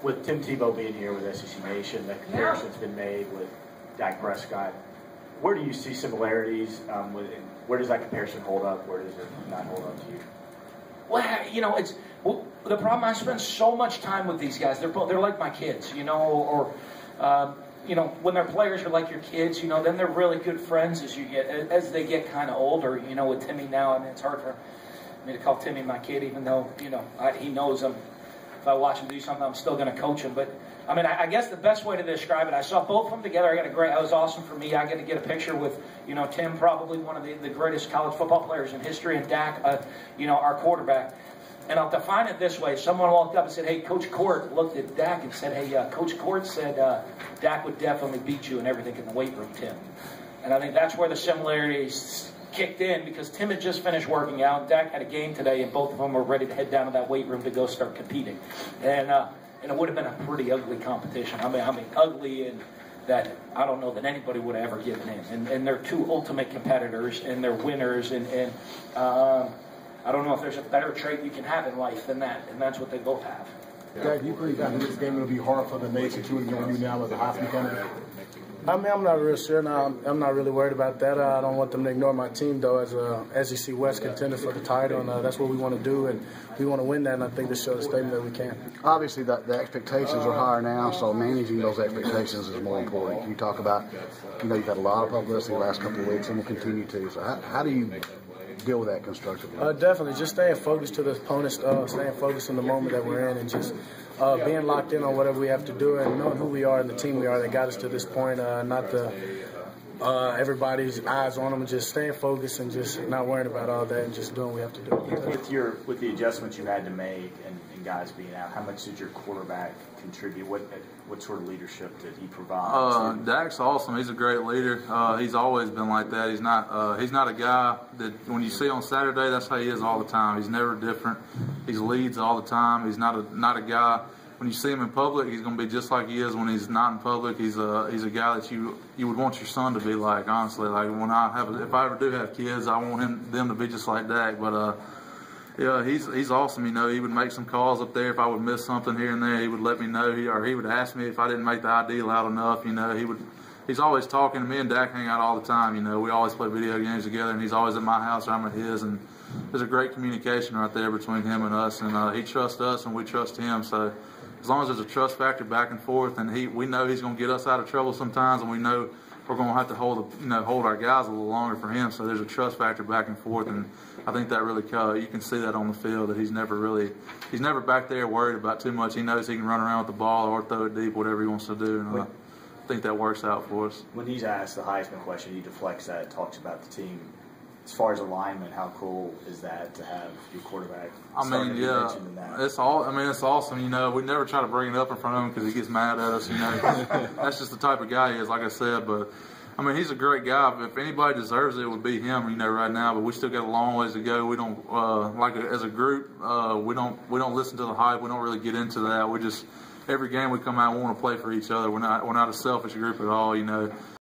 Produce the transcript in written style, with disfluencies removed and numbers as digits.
With Tim Tebow being here with SEC Nation, the comparison's been made with Dak Prescott. Where do you see similarities? Where does that comparison hold up? Where does it not hold up to you? Well, it's the problem. I spend so much time with these guys. They're like my kids, or when they're players, you're like your kids. Then they're really good friends as they get kind of older. With Timmy now, it's hard for me to call Timmy my kid, even though he knows him. If I watch him do something, I'm still going to coach him. But I guess the best way to describe it, I saw both of them together. That was awesome for me. I get to get a picture with Tim, probably one of the greatest college football players in history, and Dak, our quarterback. And I'll define it this way. Someone walked up and said, "Hey, Coach Court," looked at Dak and said, "Hey, Coach Court said Dak would definitely beat you and everything in the weight room, Tim." And I think that's where the similarities kicked in, because Tim had just finished working out. Dak had a game today, and both of them were ready to head down to that weight room to go start competing. And it would have been a pretty ugly competition. Ugly in that I don't know that anybody would have ever given in. And they're two ultimate competitors, and they're winners. And I don't know if there's a better trait you can have in life than that, and that's what they both have. Dak, you believe that this game will be hard for the nation to ignore you now as a Heisman candidate? I'm not real sure now. I'm not really worried about that. I don't want them to ignore my team, though, as a SEC West contender for the title, and that's what we want to do, and we want to win that, and I think this shows a statement that we can. Obviously, the expectations are higher now, so managing those expectations is more important. You talk about, you've had a lot of publicity the last couple of weeks, and will continue to. So how do you deal with that constructively? Definitely, just staying focused to the opponents, staying focused in the moment that we're in, and just being locked in on whatever we have to do, and knowing who we are and the team we are that got us to this point, not everybody's eyes on them, and just staying focused and just not worrying about all that and just doing what we have to do. With the adjustments you had to make and guys being out, how much did your quarterback contribute? What sort of leadership did he provide? Dak's awesome. He's a great leader. He's always been like that. He's not a guy that when you see on Saturday, that's how he is all the time. He's never different. He leads all the time. He's not a guy. When you see him in public, he's going to be just like he is when he's not in public. He's a guy that you would want your son to be like. Honestly, like if I ever do have kids, I want them to be just like Dak. But yeah, he's awesome. He would make some calls up there if I would miss something here and there. He would let me know, or he would ask me if I didn't make the ID loud enough. He's always talking to me, and Dak hang out all the time. We always play video games together, and he's always at my house or I'm at his, and there's a great communication right there between him and us, and he trusts us and we trust him. So as long as there's a trust factor back and forth, and we know he's going to get us out of trouble sometimes, and we know we're going to have to hold our guys a little longer for him. So there's a trust factor back and forth, and I think that really you can see that on the field, that he's never back there worried about too much. He knows he can run around with the ball or throw it deep, whatever he wants to do, and I think that works out for us. When he's asked the Heisman question, he deflects that, talks about the team. As far as alignment, how cool is that to have your quarterback? Yeah, it's awesome. We never try to bring it up in front of him because he gets mad at us. That's just the type of guy he is, like I said. But he's a great guy. If anybody deserves it, it would be him. Right now, but we still got a long ways to go. We don't as a group, we don't listen to the hype. We don't really get into that. We just every game we come out, we want to play for each other. We're not a selfish group at all.